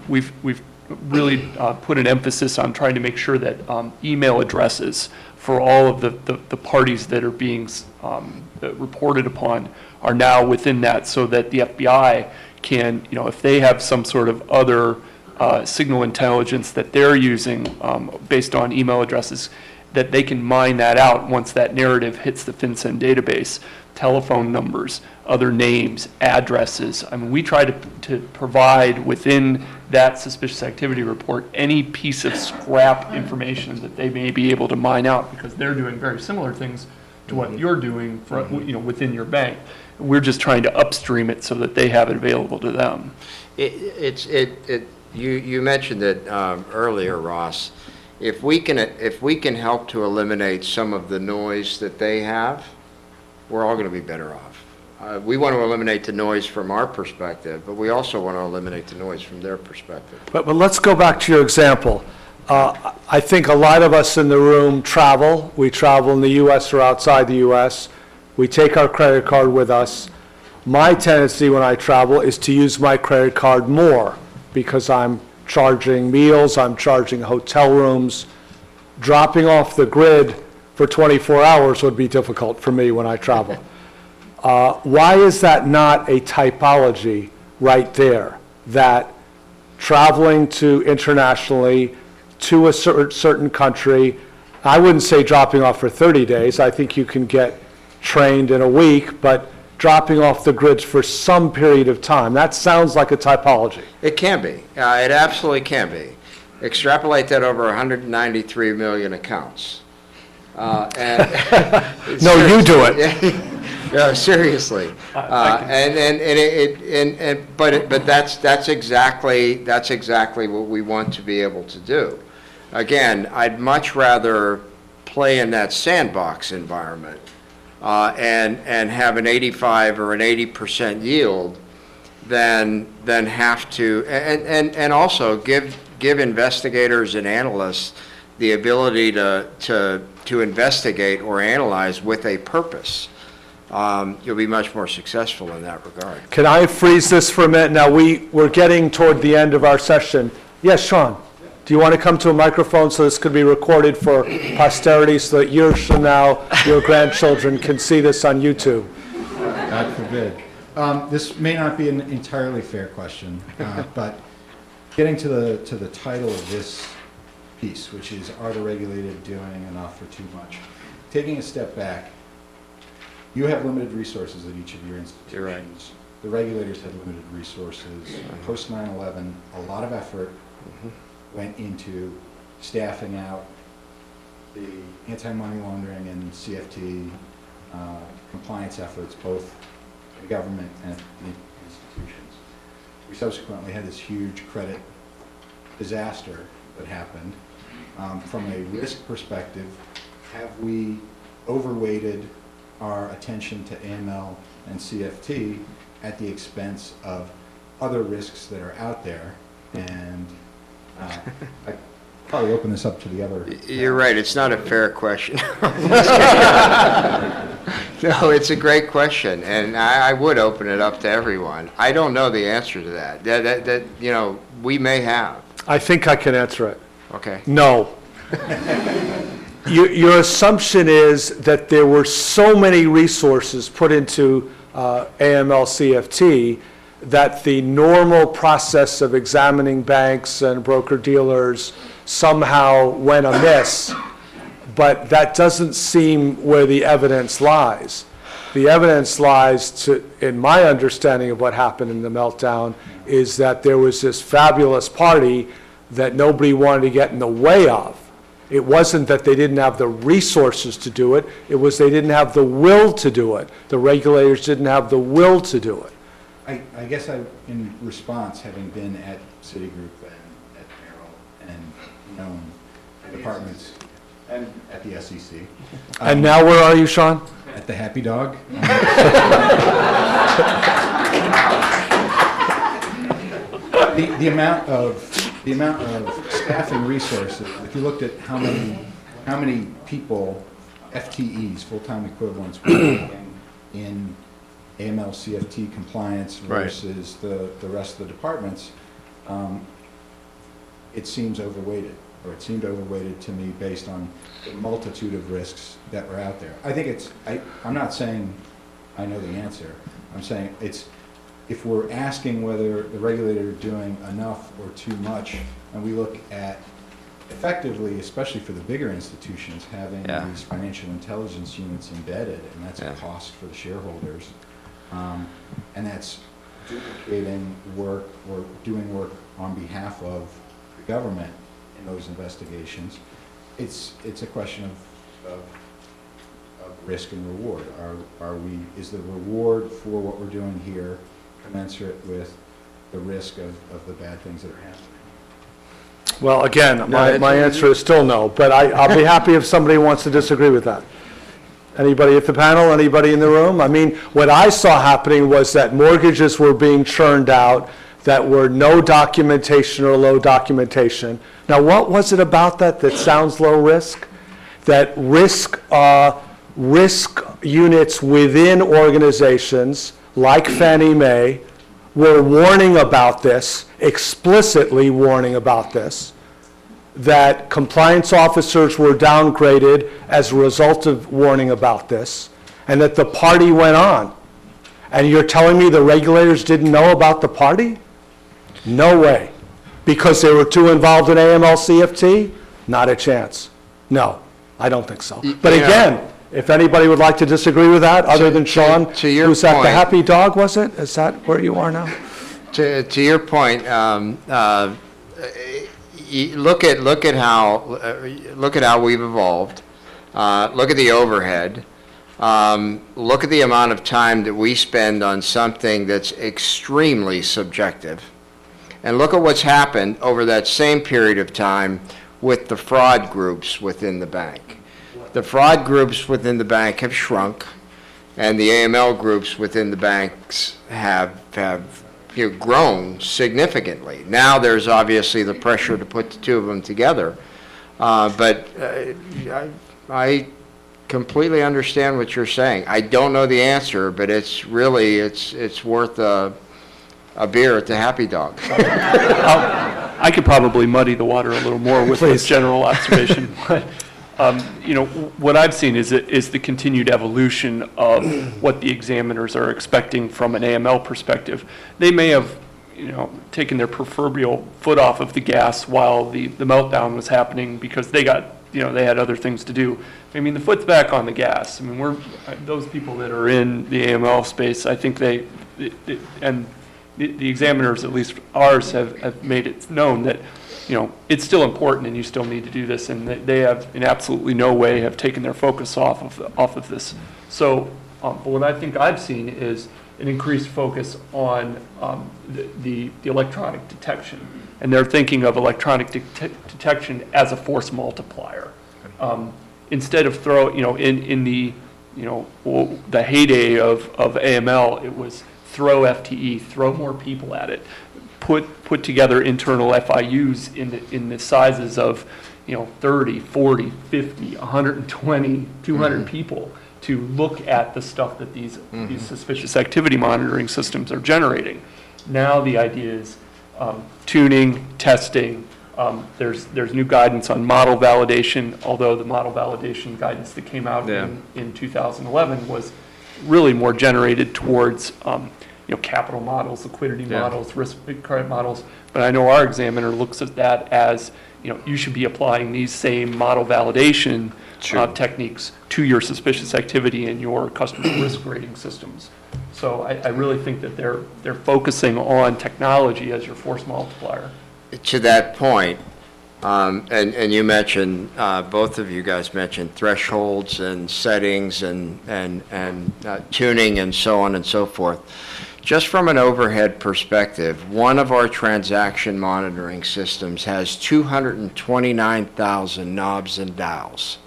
We've really put an emphasis on trying to make sure that email addresses for all of the parties that are being reported upon are now within that, so that the FBI can, if they have some sort of other signal intelligence that they're using based on email addresses, that they can mine that out once that narrative hits the FinCEN database. Telephone numbers, other names, addresses. I mean, we try to provide within that suspicious activity report any piece of scrap information that they may be able to mine out, because they're doing very similar things to what you're doing for, within your bank. We're just trying to upstream it so that they have it available to them. You mentioned it earlier, Ross. If we can help to eliminate some of the noise that they have, we're all going to be better off. We want to eliminate the noise from our perspective, but we also want to eliminate the noise from their perspective. But let's go back to your example. I think a lot of us in the room travel. We travel in the U.S. or outside the U.S. We take our credit card with us. My tendency when I travel is to use my credit card more, because I'm charging meals, I'm charging hotel rooms. Dropping off the grid for 24 hours would be difficult for me when I travel. Why is that not a typology right there? That traveling to internationally to a certain country, I wouldn't say dropping off for 30 days. I think you can get trained in a week, but dropping off the grids for some period of time. That sounds like a typology. It can be. It absolutely can be. Extrapolate that over 193 million accounts. No, you do it. No, seriously. But that's exactly what we want to be able to do. Again, I'd much rather play in that sandbox environment and have an 85 or an 80% yield than have to, and also give investigators and analysts the ability to investigate or analyze with a purpose. You'll be much more successful in that regard. Can I freeze this for a minute? Now, we're getting toward the end of our session. Yes, Sean? Do you want to come to a microphone so this could be recorded for posterity, so that years from now your grandchildren can see this on YouTube? God forbid. This may not be an entirely fair question, but getting to the title of this piece, which is, are the regulated doing enough or too much? Taking a step back, you have limited resources at each of your institutions. You're right. The regulators had limited resources. Post 9/11, a lot of effort went into staffing out the anti-money laundering and CFT compliance efforts, both in government and in institutions. We subsequently had this huge credit disaster that happened. From a risk perspective, have we overweighted our attention to AML and CFT at the expense of other risks that are out there? And I probably open this up to the other. You're right, it's not a fair question. No, it's a great question, and I would open it up to everyone. I don't know the answer to that. That we may have. I think I can answer it. Okay. No. Your assumption is that there were so many resources put into AML CFT that the normal process of examining banks and broker-dealers somehow went amiss, but that doesn't seem where the evidence lies. The evidence lies, in my understanding of what happened in the meltdown, is that there was this fabulous party that nobody wanted to get in the way of. It wasn't that they didn't have the resources to do it, it was they didn't have the will to do it. The regulators didn't have the will to do it. I guess in response, having been at Citigroup and at Merrill and known departments and at the SEC. And now where are you, Sean? At the Happy Dog. The amount of staffing resources, if you looked at how many people, FTEs, full-time equivalents, were working in AML CFT compliance versus the rest of the departments, it seems overweighted, or it seemed overweighted to me based on the multitude of risks that were out there. I think I'm not saying I know the answer. I'm saying if we're asking whether the regulator is doing enough or too much, and we look at effectively, especially for the bigger institutions, having these financial intelligence units embedded, and that's a cost for the shareholders, and that's duplicating work or doing work on behalf of the government in those investigations. It's a question of risk and reward. Is the reward for what we're doing here commensurate with the risk of the bad things that are happening? Well, again, my answer is still no, but I'll be happy if somebody wants to disagree with that. Anybody at the panel, anybody in the room? I mean, what I saw happening was that mortgages were being churned out that were no documentation or low documentation. Now, what was it about that sounds low risk? That risk units within organizations like Fannie Mae were warning about this, explicitly warning about this, that compliance officers were downgraded as a result of warning about this, and that the party went on. And you're telling me the regulators didn't know about the party? No way. Because they were too involved in AML CFT? Not a chance. No, I don't think so. But again, if anybody would like to disagree with that, other than Sean, who's at the Happy Dog, was it? Is that where you are now? To your point, look at how we've evolved. Look at the overhead. Look at the amount of time that we spend on something that's extremely subjective, and look at what's happened over that same period of time with the fraud groups within the bank. The fraud groups within the bank have shrunk, and the AML groups within the banks have grown significantly. Now there's obviously the pressure to put the two of them together, but I completely understand what you're saying. I don't know the answer, but it's really it's worth a beer at the Happy Dog. I could probably muddy the water a little more with this general observation. But, what I've seen is the continued evolution of what the examiners are expecting from an AML perspective. They may have, taken their proverbial foot off of the gas while the meltdown was happening because they got, they had other things to do. I mean, the foot's back on the gas. I mean, those people that are in the AML space, I think and the examiners, at least ours, have made it known that, it's still important and you still need to do this, and they have in absolutely no way have taken their focus off of this. So but what I think I've seen is an increased focus on the electronic detection, and they're thinking of electronic detection as a force multiplier. Instead of in the the heyday of AML, it was throw FTE, throw more people at it, put together internal FIUs in the sizes of 30, 40, 50, 120, 200 people to look at the stuff that these suspicious activity monitoring systems are generating. Now the idea is tuning, testing. There's new guidance on model validation, although the model validation guidance that came out in 2011 was really more generated towards capital models, liquidity models, risk credit models. But I know our examiner looks at that as, you should be applying these same model validation techniques to your suspicious activity and your customer risk rating systems. So I really think that they're focusing on technology as your force multiplier. To that point, and you mentioned, both of you guys mentioned thresholds and settings and tuning and so on and so forth. Just from an overhead perspective, one of our transaction monitoring systems has 229,000 knobs and dials.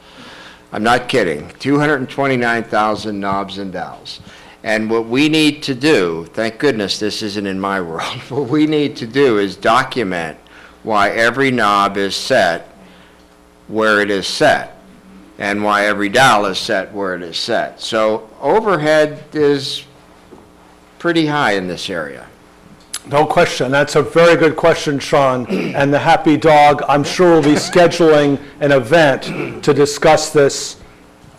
I'm not kidding, 229,000 knobs and dials. And what we need to do, thank goodness this isn't in my world, what we need to do is document why every knob is set where it is set, and why every dial is set where it is set. So overhead is pretty high in this area. No question. That's a very good question, Sean. And the Happy Dog, I'm sure, will be scheduling an event to discuss this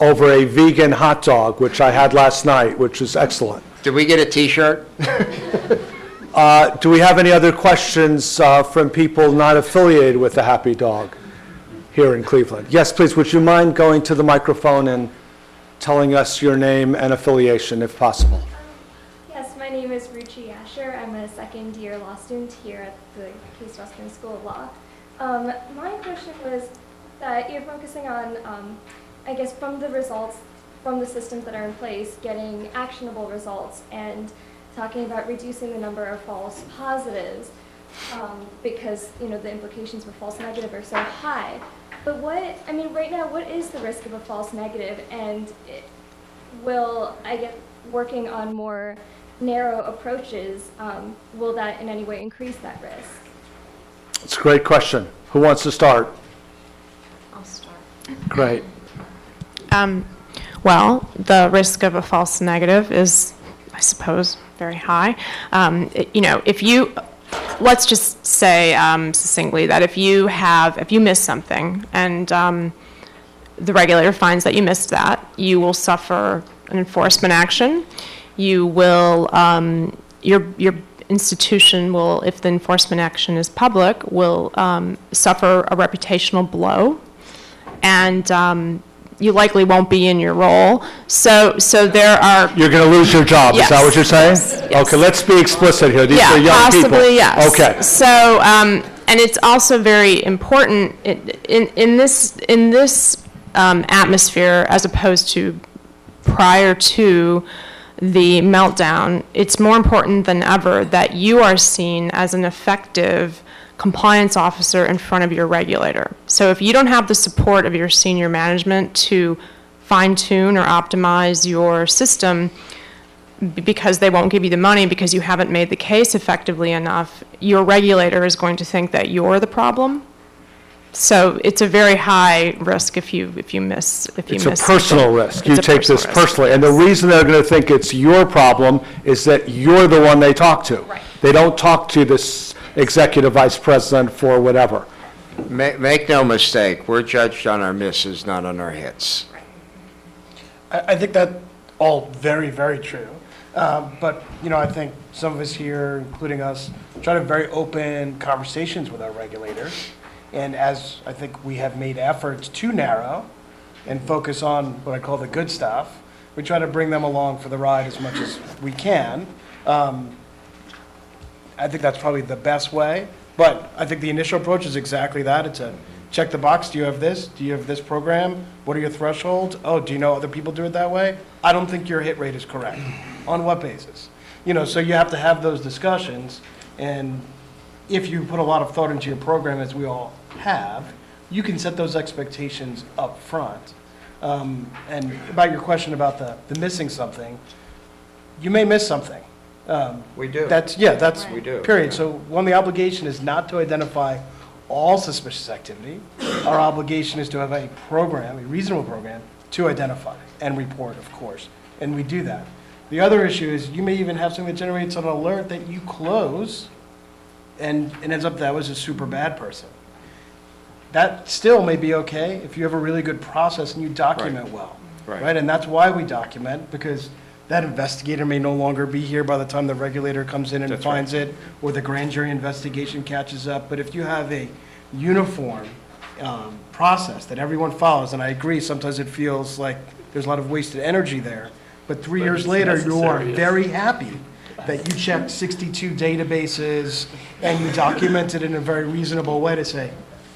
over a vegan hot dog, which I had last night, which is excellent. Did we get a T-shirt? Do we have any other questions from people not affiliated with the Happy Dog here in Cleveland? Yes, please. Would you mind going to the microphone and telling us your name and affiliation, if possible? Yes, my name is Richie. I'm a second-year law student here at the Case Western School of Law. My question was that you're focusing on, I guess, from the results, from the systems that are in place, getting actionable results, and talking about reducing the number of false positives because, you know, the implications for false negative are so high. But right now, what is the risk of a false negative, and will, I get working on more narrow approaches, will that in any way increase that risk? It's a great question. Who wants to start? I'll start. Great. Well, the risk of a false negative is, I suppose, very high. Let's just say succinctly that if you miss something and the regulator finds that you missed that, you will suffer an enforcement action. You will, your institution will, if the enforcement action is public, will suffer a reputational blow, and you likely won't be in your role. So there are. You're going to lose your job. Yes. Is that what you're saying? Yes. Okay, let's be explicit here. These are young people. Possibly, yes. Okay. So, and it's also very important in this atmosphere, as opposed to prior to the meltdown, it's more important than ever that you are seen as an effective compliance officer in front of your regulator. So if you don't have the support of your senior management to fine-tune or optimize your system because they won't give you the money because you haven't made the case effectively enough, your regulator is going to think that you're the problem. So it's a very high risk if you miss. It's a personal risk. You take this personally. And the reason they're going to think it's your problem is that you're the one they talk to. Right. They don't talk to this executive vice president for whatever. Make no mistake, we're judged on our misses, not on our hits. I think that all very, very true. But, I think some of us here, including us, try to have very open conversations with our regulators. And as I think we have made efforts to narrow and focus on what I call the good stuff, we try to bring them along for the ride as much as we can. I think that's probably the best way. But I think the initial approach is exactly that. It's a check the box. Do you have this? Do you have this program? What are your thresholds? Oh, do you know other people do it that way? I don't think your hit rate is correct. On what basis? So you have to have those discussions. And if you put a lot of thought into your program, as we all have, you can set those expectations up front. And about your question about the missing something, you may miss something. We do. We do. Period. So one, the obligation is not to identify all suspicious activity. Our obligation is to have a program, a reasonable program, to identify and report, of course. And we do that. The other issue is you may even have something that generates an alert that you close, and it ends up that was a super bad person. That still may be okay if you have a really good process and you document well. Right? And that's why we document, because that investigator may no longer be here by the time the regulator comes in and finds it, or the grand jury investigation catches up. But if you have a uniform process that everyone follows, and I agree, sometimes it feels like there's a lot of wasted energy there, but 3 years later, you are very happy that you checked 62 databases and you documented in a very reasonable way to say,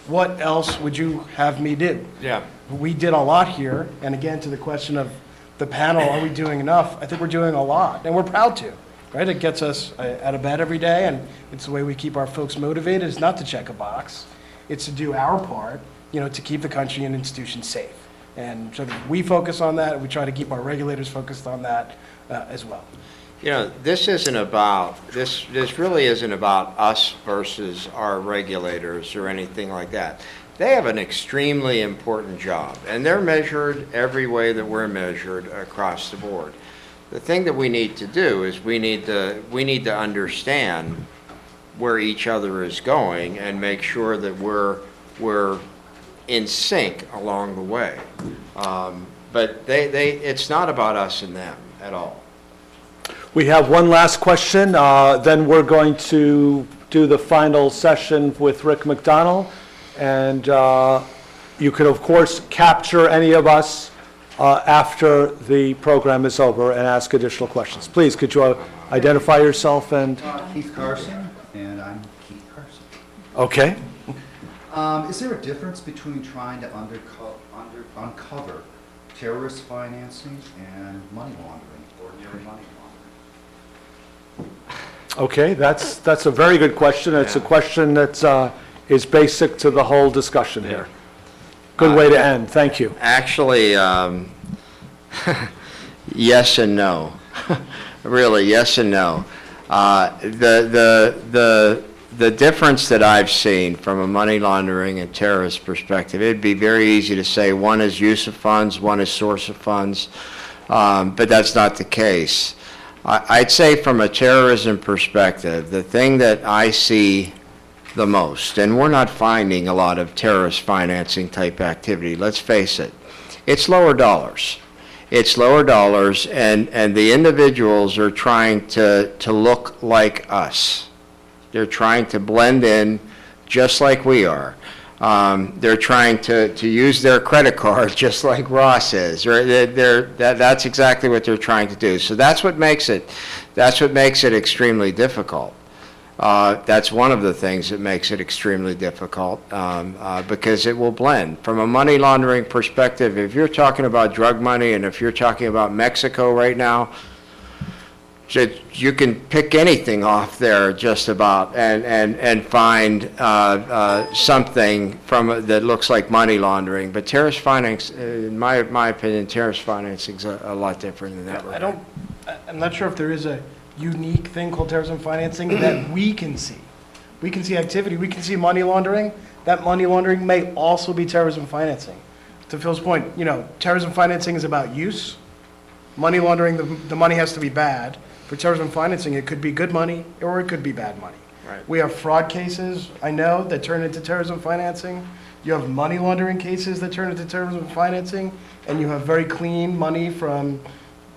what else would you have me do? Yeah. We did a lot here, and again, to the question of the panel, are we doing enough? I think we're doing a lot, and we're proud to. right? It gets us out of bed every day, and it's the way we keep our folks motivated, is not to check a box. It's to do our part, to keep the country and institutions safe. And so we focus on that, and we try to keep our regulators focused on that as well. This really isn't about us versus our regulators or anything like that. They have an extremely important job, and they're measured every way that we're measured across the board. The thing that we need to do is we need to understand where each other is going and make sure that we're in sync along the way. But it's not about us and them at all. We have one last question, then we're going to do the final session with Rick McDonald. And you can, of course, capture any of us after the program is over and ask additional questions. Please, could you identify yourself and... Keith Carson, and I'm Keith Carson. Okay. Is there a difference between trying to uncover terrorist financing and money laundering, ordinary money laundering? Okay, that's a very good question. It's a question that is basic to the whole discussion here. Good way to end. Thank you. Actually, yes and no. Really, yes and no. The difference that I've seen from a money laundering and terrorist perspective, it'd be very easy to say one is use of funds, one is source of funds, but that's not the case. I'd say from a terrorism perspective, the thing that I see the most, and we're not finding a lot of terrorist financing type activity, let's face it, it's lower dollars. It's lower dollars, and the individuals are trying to look like us. They're trying to blend in just like we are. They're trying to use their credit card just like Ross is. That's exactly what they're trying to do. So that's what makes it extremely difficult. That's one of the things that makes it extremely difficult because it will blend. From a money laundering perspective, if you're talking about drug money and if you're talking about Mexico right now, you can pick anything off there just about and find something that looks like money laundering. But terrorist finance, in my opinion, terrorist financing is a lot different than that. I'm not sure if there is a unique thing called terrorism financing that we can see. We can see activity. We can see money laundering. That money laundering may also be terrorism financing. To Phil's point, terrorism financing is about use. Money laundering, the money has to be bad. For terrorism financing, it could be good money or it could be bad money. Right. We have fraud cases, I know, that turn into terrorism financing. You have money laundering cases that turn into terrorism financing, and you have very clean money from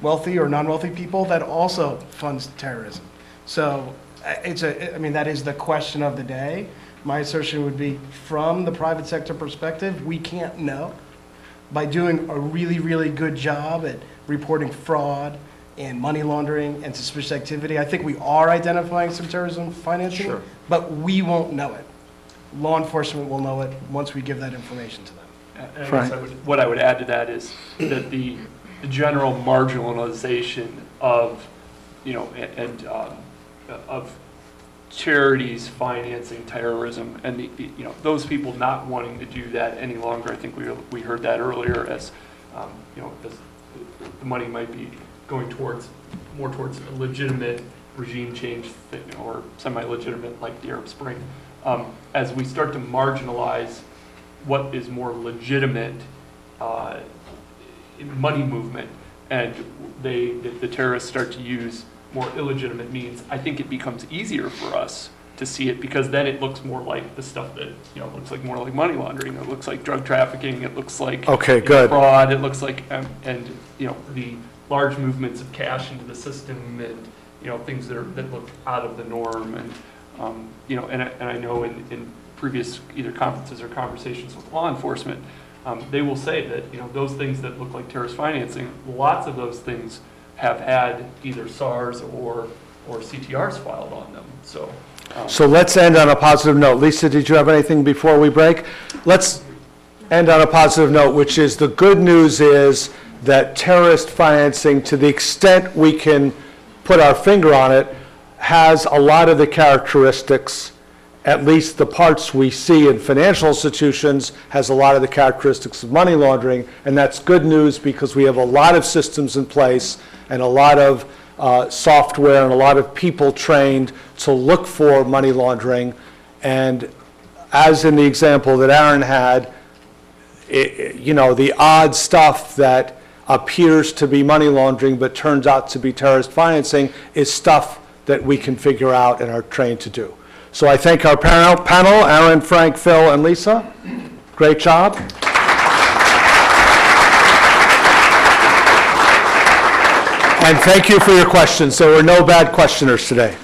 wealthy or non-wealthy people that also funds terrorism. So that is the question of the day. My assertion would be, from the private sector perspective, we can't know. By doing a really, really good job at reporting fraud and money laundering and suspicious activity, I think we are identifying some terrorism financing, Sure. But we won't know it. Law enforcement will know it once we give that information to them. And I guess what I would add to that is that the general marginalization of, of charities financing terrorism, and those people not wanting to do that any longer. I think we heard that earlier as as the money might be going more towards a legitimate regime change thing, or semi-legitimate like the Arab Spring. As we start to marginalize what is more legitimate money movement, and the terrorists start to use more illegitimate means, I think it becomes easier for us to see it, because then it looks more like the stuff that looks like more like money laundering. It looks like drug trafficking. It looks like fraud. It looks like the large movements of cash into the system, and things that look out of the norm, and and I know in previous either conferences or conversations with law enforcement, they will say that those things that look like terrorist financing, lots of those things have had either SARS or CTRs filed on them. So let's end on a positive note. Lisa, did you have anything before we break? Let's end on a positive note, which is the good news is that terrorist financing, to the extent we can put our finger on it, has a lot of the characteristics, at least the parts we see in financial institutions, has a lot of the characteristics of money laundering, and that's good news because we have a lot of systems in place and a lot of software and a lot of people trained to look for money laundering. And as in the example that Aaron had, the odd stuff that appears to be money laundering but turns out to be terrorist financing is stuff that we can figure out and are trained to do. So I thank our panel, Aaron, Frank, Phil, and Lisa. Great job. And thank you for your questions. There were no bad questioners today.